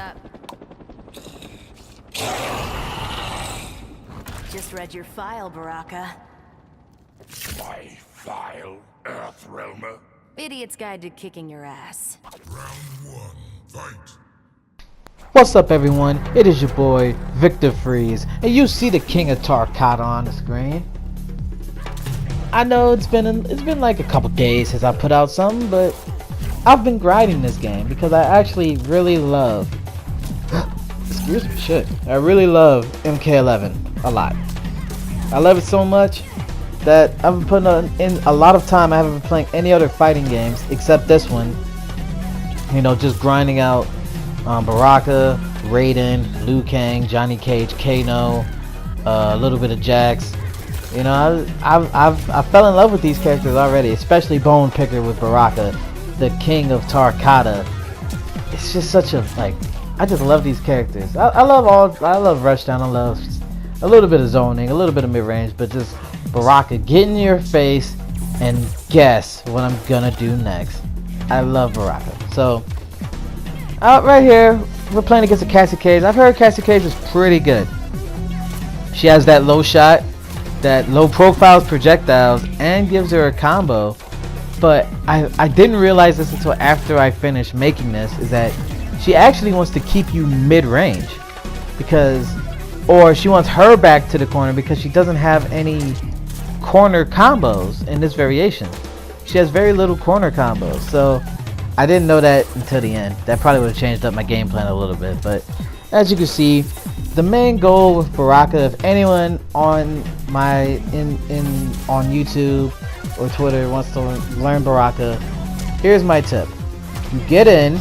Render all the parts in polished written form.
up. Just read your file, Baraka. My file, Earthrealmer? Idiot's Guide to Kicking Your Ass. Round 1, fight. What's up, everyone? It is your boy Victor Freeze, and you see the King of Tarkata on the screen. I know it's been like a couple days since I put out something, but I've been grinding this game because I actually really love excuse me, shit. I really love MK11 a lot. I love it so much that I've been putting in a lot of time. I haven't been playing any other fighting games except this one. You know, just grinding out Baraka, Raiden, Liu Kang, Johnny Cage, Kano, a little bit of Jax. You know, I fell in love with these characters already, especially Bone Picker with Baraka, the King of Tarkata. It's just such a I just love these characters. I love Rushdown. I love a little bit of zoning, a little bit of mid range, but just Baraka, get in your face and guess what I'm gonna do next. I love Baraka. So right here, we're playing against a Cassie Cage. I've heard Cassie Cage is pretty good. She has that low shot, that low profile projectiles, and gives her a combo. But I didn't realize this until after I finished making this, is that she actually wants to keep you mid-range, or she wants her back to the corner because she doesn't have any corner combos in this variation. She has very little corner combos, so I didn't know that until the end. That probably would have changed up my game plan a little bit, but as you can see, the main goal with Baraka, if anyone on on YouTube or Twitter wants to learn Baraka, here's my tip. You get in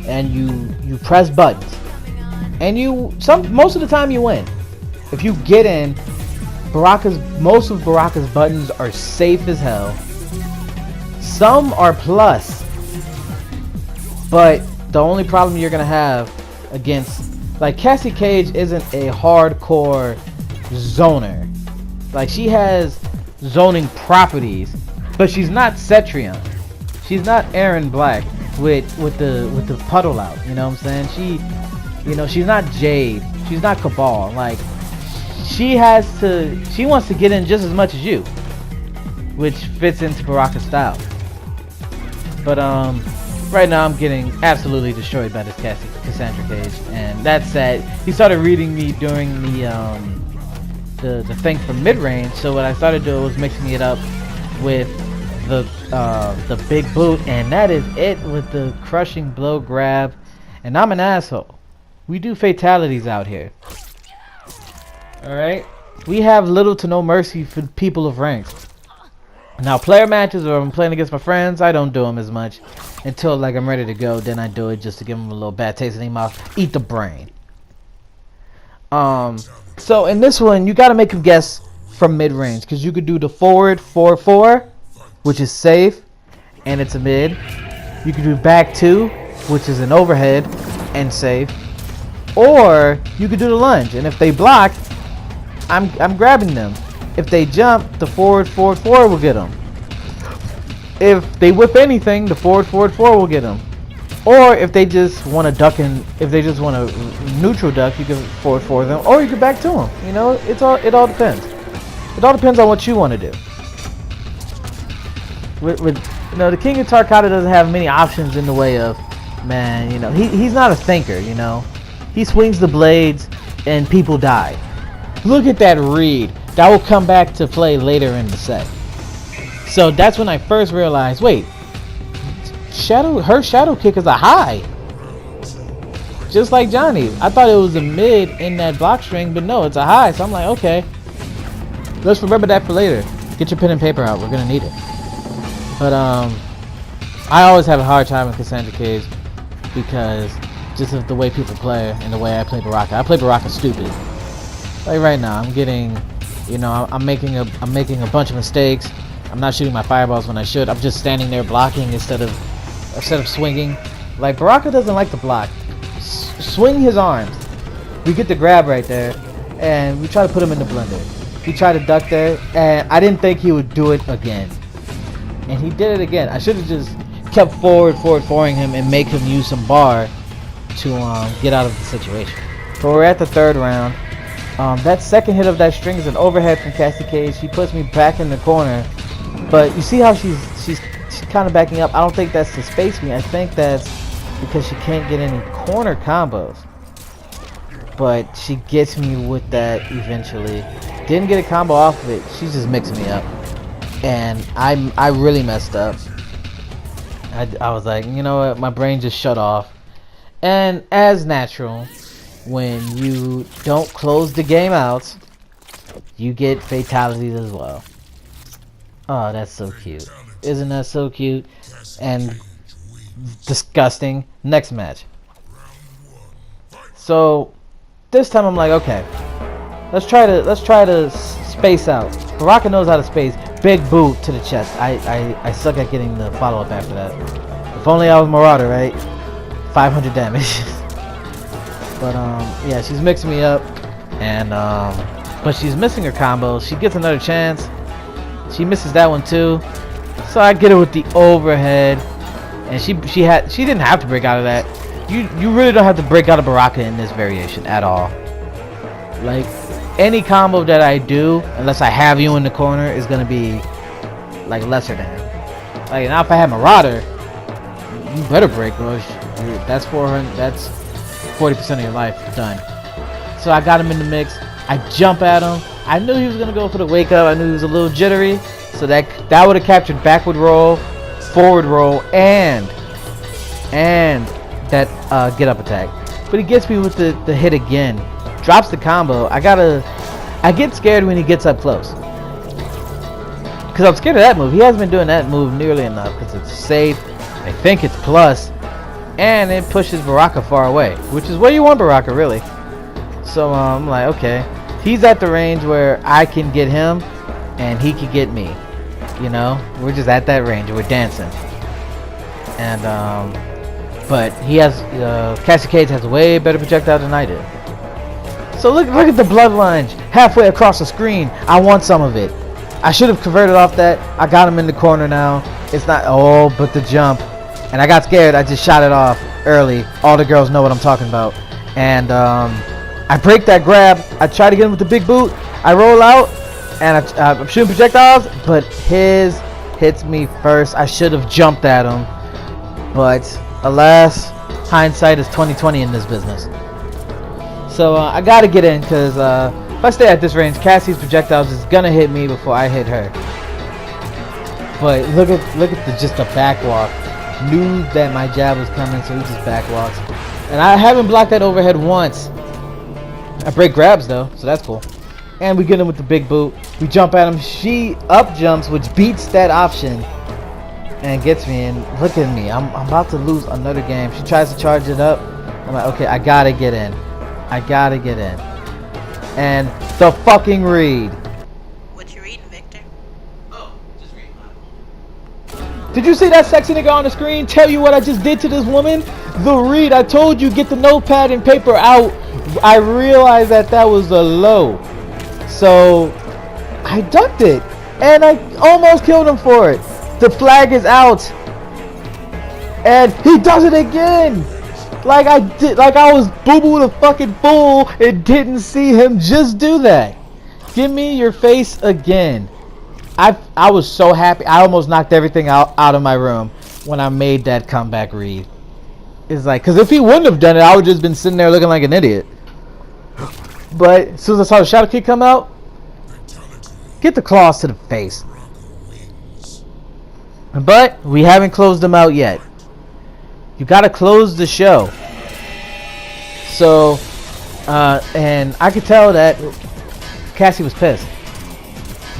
and you press buttons, and most of the time you win. If you get in, most of Baraka's buttons are safe as hell. Some are plus, but the only problem you're gonna have against, like, Cassie Cage isn't a hardcore zoner. Like, she has zoning properties, but she's not Cetrion. She's not Aaron Black with the puddle out. You know what I'm saying? She's not Jade. She's not Cabal. Like, she wants to get in just as much as you, which fits into Baraka's style. But right now I'm getting absolutely destroyed by this Cassandra Cage, and that's sad. He started reading me during the thing for mid range, so what I started doing was mixing it up with the big boot, and that is it with the crushing blow grab. And I'm an asshole. We do fatalities out here. Alright? We have little to no mercy for people of ranks. Now, player matches, or I'm playing against my friends, I don't do them as much until, like, I'm ready to go. Then I do it just to give them a little bad taste in their mouth. Eat the brain. So in this one, you gotta make them guess from mid range, because you could do the forward 4-4, which is safe and it's a mid. You could do back 2, which is an overhead and safe. Or you could do the lunge, and if they block, I'm grabbing them. If they jump, the forward 4-4 will get them. If they whip anything, the forward 4-4 will get them. Or if they just want to duck, and if they just want to neutral duck, you can forward 4 them, or you can back to them. You know, it all depends. It all depends on what you want to do. The King of Tarkata doesn't have many options in the way of, man. He's not a thinker. He swings the blades and people die. Look at that read. That will come back to play later in the set. So that's when I first realized, wait, her shadow kick is a high. Just like Johnny. I thought it was a mid in that block string, but no, it's a high. So I'm like, okay, let's remember that for later. Get your pen and paper out. We're gonna need it. But I always have a hard time with Cassandra Cage because just of the way people play and the way I play Baraka. I play Baraka stupid. Like right now, I'm getting, I'm making a bunch of mistakes. I'm not shooting my fireballs when I should. I'm just standing there blocking instead of swinging. Like, Baraka doesn't like to block. Swing his arms. We get the grab right there, and we try to put him in the blender. He tried to duck there, and I didn't think he would do it again. And he did it again. I should have just kept forward-ing him and make him use some bar to get out of the situation. But we're at the third round. That second hit of that string is an overhead from Cassie Cage. She puts me back in the corner. But you see how she's kind of backing up. I don't think that's to space me. I think that's because she can't get any corner combos. But she gets me with that eventually. Didn't get a combo off of it. She's just mixing me up. And I really messed up. I was like, you know what? My brain just shut off. And as natural, when you don't close the game out, you get fatalities as well. Oh, that's so cute. Isn't that so cute? And disgusting. Next match. So this time I'm like, okay, let's try to space out. Baraka knows how to space. Big boot to the chest. I suck at getting the follow up after that. If only I was Marauder, right? 500 damage. But yeah, she's mixing me up, and but she's missing her combo. She gets another chance. She misses that one too. So I get her with the overhead, and she didn't have to break out of that. You really don't have to break out of Baraka in this variation at all. Like any combo that I do, unless I have you in the corner, is gonna be like lesser than. Like now, if I have Marauder, you better break, bro. That's 400. That's 40% of your life done. So I got him in the mix. I jump at him. I knew he was gonna go for the wake up. I knew he was a little jittery. So that would have captured backward roll, forward roll, and that get up attack. But he gets me with the hit again. Drops the combo. I get scared when he gets up close. Because I'm scared of that move. He hasn't been doing that move nearly enough because it's safe. I think it's plus. And it pushes Baraka far away. Which is where you want Baraka, really. So I'm like, okay. He's at the range where I can get him. And he can get me. You know? We're just at that range. We're dancing. And, but he has, Cassie Cage has a way better projectile than I did. So look at the bloodlines halfway across the screen. I want some of it. I should have converted off that. I got him in the corner now. It's not, oh, but the jump. And I got scared. I just shot it off early. All the girls know what I'm talking about. And I break that grab. I try to get him with the big boot. I roll out. And I'm shooting projectiles. But his hits me first. I should have jumped at him. But alas, hindsight is 20/20 in this business. So I gotta get in because if I stay at this range, Cassie's projectiles is gonna hit me before I hit her. But look at just the backwalk. Knew that my jab was coming, so he just backwalks. And I haven't blocked that overhead once. I break grabs though, so that's cool. And we get him with the big boot. We jump at him. She up jumps, which beats that option. And gets me, and look at me. I'm about to lose another game. She tries to charge it up. I'm like, okay, I gotta get in. I gotta get in. And the fucking read. What you reading, Victor? Oh, just reading. Did you see that sexy nigga on the screen tell you what I just did to this woman? The read. I told you, get the notepad and paper out. I realized that was a low. So I ducked it. And I almost killed him for it. The flag is out, and he does it again. Like I did, like I was boo-boo the fucking fool and didn't see him just do that. Give me your face again. I was so happy. I almost knocked everything out of my room when I made that comeback read. It's like, because if he wouldn't have done it, I would just been sitting there looking like an idiot. But as soon as I saw the shadow kick come out, get the claws to the face. But we haven't closed them out yet. You gotta close the show. So, and I could tell that Cassie was pissed.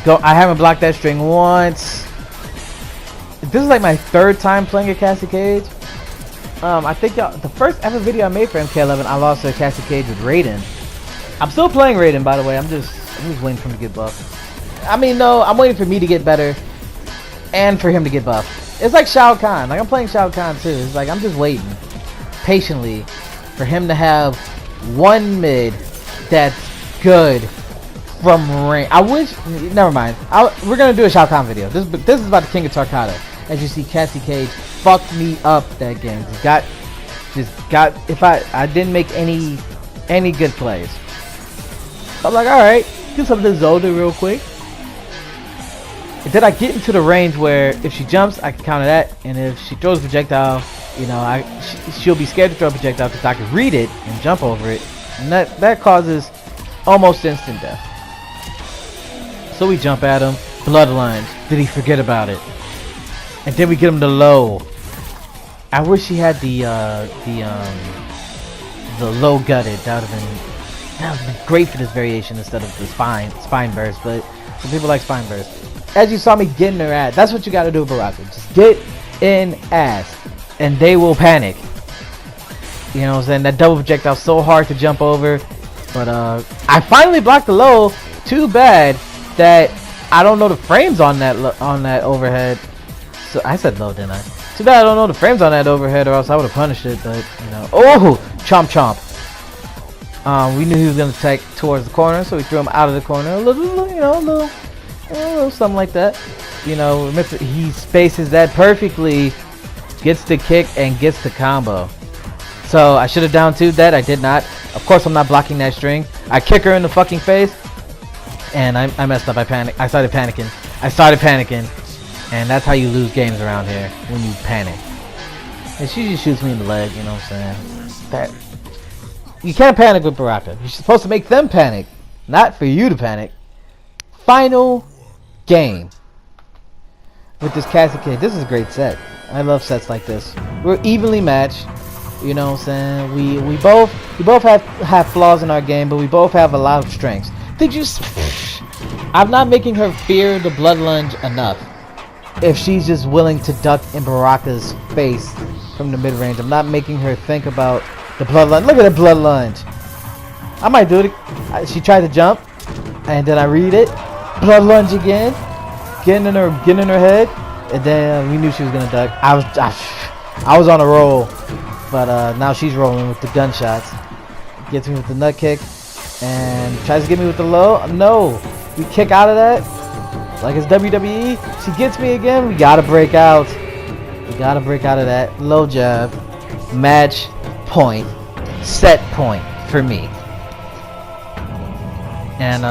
I haven't blocked that string once. This is like my third time playing a Cassie Cage. I think the first ever video I made for MK11, I lost to Cassie Cage with Raiden. I'm still playing Raiden, by the way. I'm just waiting for him to get buffed. I mean, no, I'm waiting for me to get better. And for him to get buffed. It's like Shao Kahn. Like I'm playing Shao Kahn too. It's like I'm just waiting patiently for him to have one mid that's good from range. I wish. Never mind. We're gonna do a Shao Kahn video. This is about the King of Tarkata. As you see, Cassie Cage fucked me up that game. if I didn't make any good plays. I'm like, alright, do something to Zelda real quick. And then I get into the range where if she jumps, I can counter that, and if she throws a projectile, you know, she'll be scared to throw a projectile because I can read it and jump over it, and that causes almost instant death. So we jump at him, bloodlines. Did he forget about it? And then we get him the low. I wish he had the low gutted. That would have been great for this variation instead of the spine burst. But some people like spine burst. As you saw me getting her ass, that's what you got to do, Baraka. Just get in ass, and they will panic. You know what I'm saying? That double projectile so hard to jump over, but I finally blocked the low. Too bad that I don't know the frames on that overhead. So I said low, didn't I? Too bad I don't know the frames on that overhead, or else I would have punished it. But you know, oh, chomp chomp. We knew he was gonna take towards the corner, so we threw him out of the corner. A little something like that. You know, remember, he spaces that perfectly, gets the kick and gets the combo. So I should have down 2'd that. I did not. Of course, I'm not blocking that string. I kick her in the fucking face, and I messed up. I panicked. I started panicking. And that's how you lose games around here, when you panic. And she just shoots me in the leg, you know what I'm saying? You can't panic with Baraka. You're supposed to make them panic, not for you to panic. Final game with this Cassie kid. This is a great set. I love sets like this. We're evenly matched, you know what I'm saying? We both have flaws in our game, but we both have a lot of strengths. I'm not making her fear the blood lunge enough. If she's just willing to duck in Baraka's face from the mid-range, I'm not making her think about the blood lunge. Look at the blood lunge. I might do it. She tried to jump, and then I read it. Blood lunge again, getting in her head, and then we knew she was gonna duck. I was on a roll, but now she's rolling with the gunshots. Gets me with the nut kick, and tries to get me with the low. No, we kick out of that. Like it's WWE. She gets me again. We gotta break out. We gotta break out of that. Low jab. Match point. Set point for me. And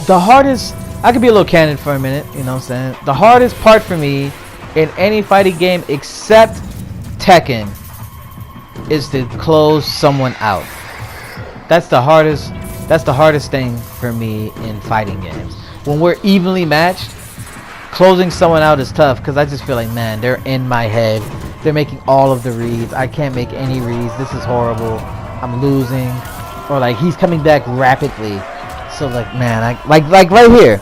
the hardest, I could be a little candid for a minute, you know what I'm saying? The hardest part for me in any fighting game except Tekken is to close someone out. That's the hardest thing for me in fighting games. When we're evenly matched, closing someone out is tough because I just feel like, man, they're in my head. They're making all of the reads. I can't make any reads. This is horrible. I'm losing. Or like he's coming back rapidly. So like, man, like right here.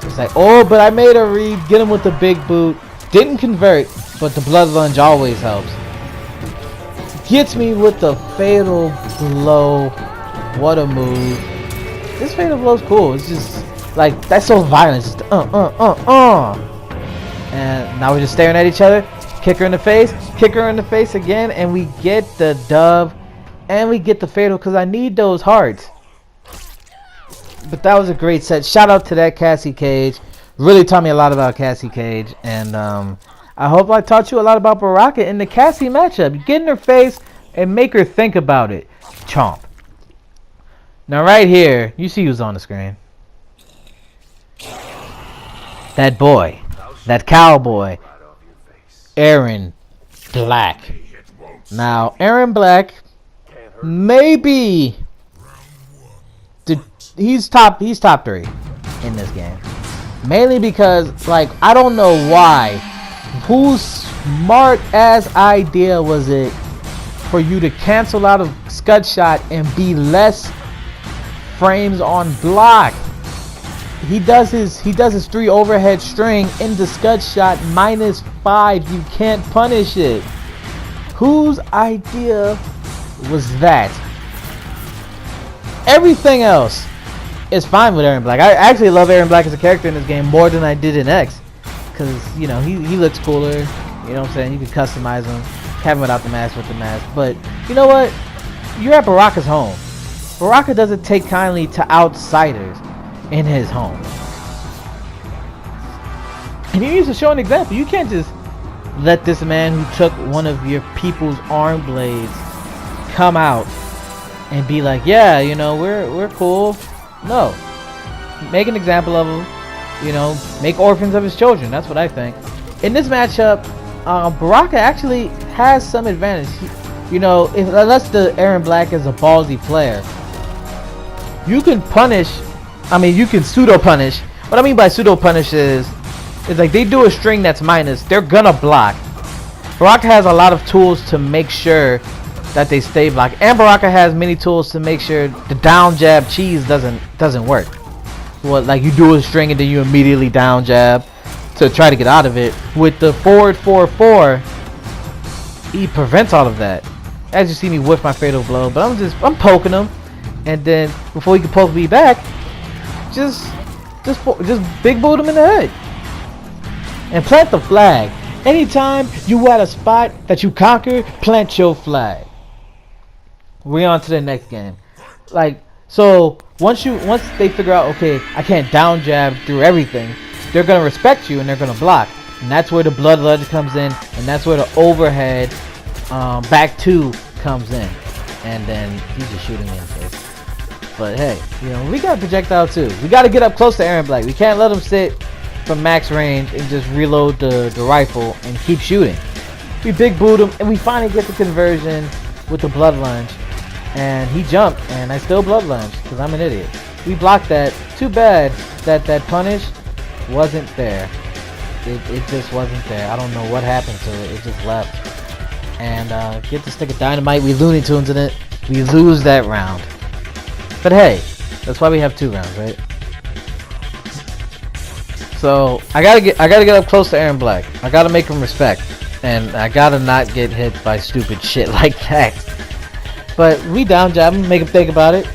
It's like, oh, but I made a read. Get him with the big boot. Didn't convert, but the blood lunge always helps. Gets me with the fatal blow. What a move. This fatal blow's cool. It's just like, that's so violent. Just And now we're just staring at each other. Kick her in the face again, and we get the dub, and we get the fatal because I need those hearts. But that was a great set. Shout out to that Cassie Cage. Really taught me a lot about Cassie Cage, and I hope I taught you a lot about Baraka in the Cassie matchup. Get in her face and make her think about it. Chomp. Now right here, you see who's on the screen. That boy. That cowboy. Aaron Black. Now, Aaron Black, maybe he's top 3 in this game. Mainly because, like, I don't know why. Whose smart ass idea was it for you to cancel out of Scud Shot and be less frames on block? He does his 3 overhead string in the Scud Shot -5. You can't punish it. Whose idea was that? Everything else is fine with Aaron Black. I actually love Aaron Black as a character in this game more than I did in X. Because, you know, he looks cooler. You know what I'm saying? You can customize him. Have him without the mask, with the mask. But, you know what? You're at Baraka's home. Baraka doesn't take kindly to outsiders in his home. And he needs to show an example. You can't just let this man who took one of your people's arm blades come out and be like, yeah, you know, we're cool. No. Make an example of him. You know, make orphans of his children. That's what I think. In this matchup, Baraka actually has some advantage. You know, unless the Aaron Black is a ballsy player, you can punish. I mean, you can pseudo punish. What I mean by pseudo punish is like they do a string that's minus. They're gonna block. Baraka has a lot of tools to make sure that they stay blocked, and Baraka has many tools to make sure the down jab cheese doesn't work. What, like you do a string and then you immediately down jab to try to get out of it. With the forward 4-4, he prevents all of that. As you see me whiff my fatal blow, but I'm poking him, and then before he can poke me back, just big boot him in the head and plant the flag. Anytime you at a spot that you conquer, plant your flag. We're on to the next game. Like, so once they figure out, okay, I can't down jab through everything, they're gonna respect you and they're gonna block, and that's where the blood lunge comes in, and that's where the overhead back two comes in, and then he's just shooting me in the face. But hey, you know, we got projectile too. We got to get up close to Aaron Black. We can't let him sit from max range and just reload the rifle and keep shooting. We big boot him, and we finally get the conversion with the blood lunge. And he jumped, and I still blood lunged because I'm an idiot. We blocked that. Too bad that punish wasn't there. It just wasn't there. I don't know what happened to it. It just left. And get the stick of dynamite. We Looney Tunes in it. We lose that round. But hey, that's why we have 2 rounds, right? So I gotta get up close to Aaron Black. I gotta make him respect, and I gotta not get hit by stupid shit like that. But we down jab him, make him think about it.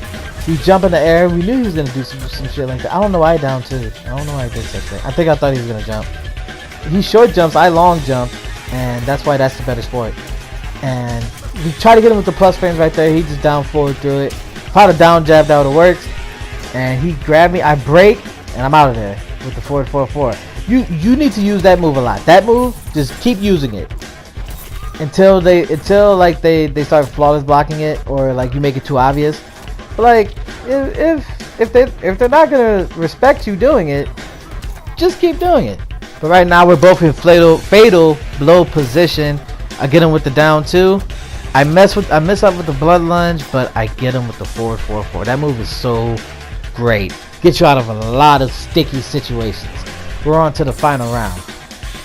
We jump in the air. We knew he was gonna do some shit like that. I don't know why I down too. I don't know why I did such thing. I thought he was gonna jump. He short jumps, I long jump, and that's why that's the better sport. And we try to get him with the plus frames right there. He just down forward through it. If I had a down jab, that would've worked. And he grabbed me. I break, and I'm out of there with the forward 4-4. You need to use that move a lot. That move, just keep using it until like they start flawless blocking it, or like you make it too obvious. But like if they're not gonna respect you doing it, just keep doing it. But right now we're both in fatal blow position. I get him with the down 2. I mess up with the blood lunge, but I get him with the forward 4-4. That move is so great. Gets you out of a lot of sticky situations. We're on to the final round.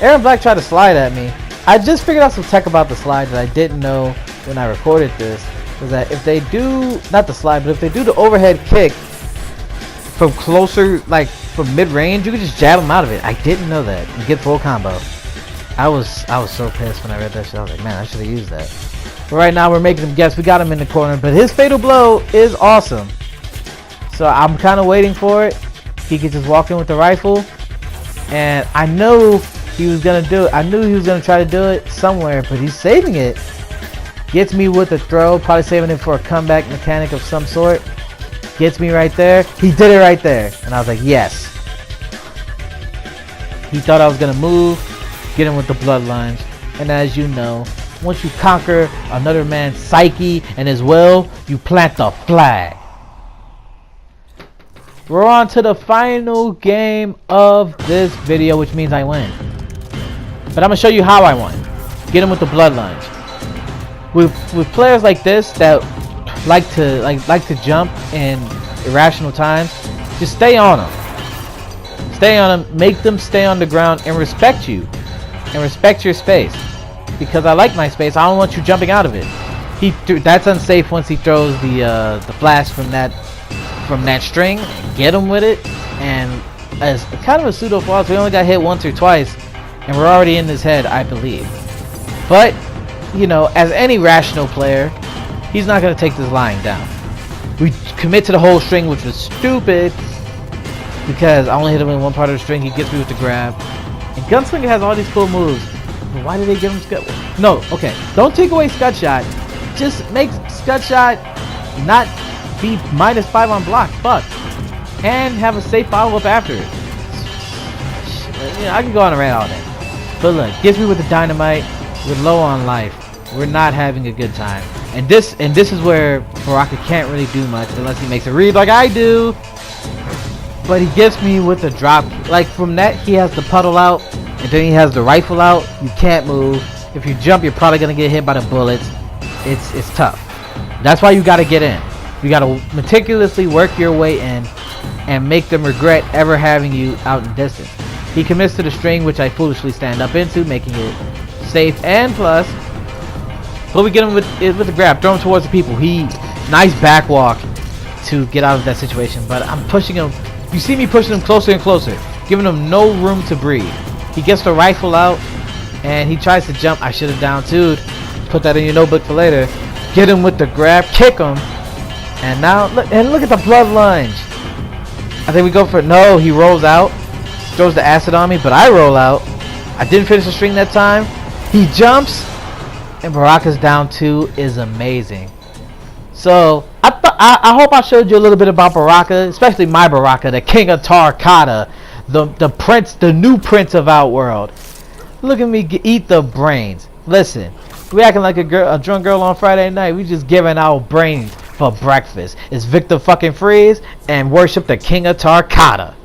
Aaron Black tried to slide at me. I just figured out some tech about the slide that I didn't know when I recorded this. Was that if they do, not the slide, but if they do the overhead kick from closer, like from mid-range, you can just jab them out of it. I didn't know that and get full combo. I was so pissed when I read that shit. I was like, man, I should have used that. But right now we're making him guess. We got him in the corner, but his fatal blow is awesome. So I'm kind of waiting for it. He could just walk in with the rifle, and I know he was gonna do it. I knew he was gonna try to do it somewhere, but he's saving it. Gets me with a throw, probably saving it for a comeback mechanic of some sort. Gets me right there. He did it right there, and I was like, yes. He thought I was gonna move, get him with the blood lunge, and as you know, once you conquer another man's psyche and his will, you plant the flag. We're on to the final game of this video, which means I win. But I'm gonna show you how I won. Get him with the blood lunge. With players like this that like to jump in irrational times, just stay on them. Stay on them. Make them stay on the ground and respect you, and respect your space. Because I like my space. I don't want you jumping out of it. That's unsafe once he throws the flash from that string. Get him with it, and as kind of a pseudo flawless, we only got hit once or twice, and we're already in his head, I believe. But you know, as any rational player, he's not gonna take this lying down. We commit to the whole string, which was stupid because I only hit him in one part of the string. He gets me with the grab, and Gunslinger has all these cool moves. But why did they give him Scud? No, okay, don't take away Scud Shot. Just make Scud Shot not be -5 on block. Fuck. And have a safe follow-up after it. Yeah, I can go on a rant all day. But look, gets me with the dynamite. We're low on life. We're not having a good time. And this is where Baraka can't really do much unless he makes a read like I do. But he gets me with the drop. Like from that, he has the puddle out, and then he has the rifle out. You can't move. If you jump, you're probably gonna get hit by the bullets. It's tough. That's why you gotta get in. You gotta meticulously work your way in and make them regret ever having you out in distance. He commits to the string, which I foolishly stand up into, making it safe and plus. But we get him with the grab, throw him towards the people. Nice back walk to get out of that situation. But I'm pushing him. You see me pushing him closer and closer, giving him no room to breathe. He gets the rifle out and he tries to jump. I should have down two'd. Put that in your notebook for later. Get him with the grab, kick him, and now look at the blood lunge. I think we go for no. He rolls out, throws the acid on me, but I roll out. I didn't finish the string that time. He jumps, and Baraka's down 2 is amazing. So I hope I showed you a little bit about Baraka, especially my Baraka, the king of Tarkata, the prince, the new prince of Outworld. Look at me eat the brains. Listen, we acting like a drunk girl on Friday night. We just giving out brains for breakfast. It's Victor fucking Freeze and worship the king of Tarkata.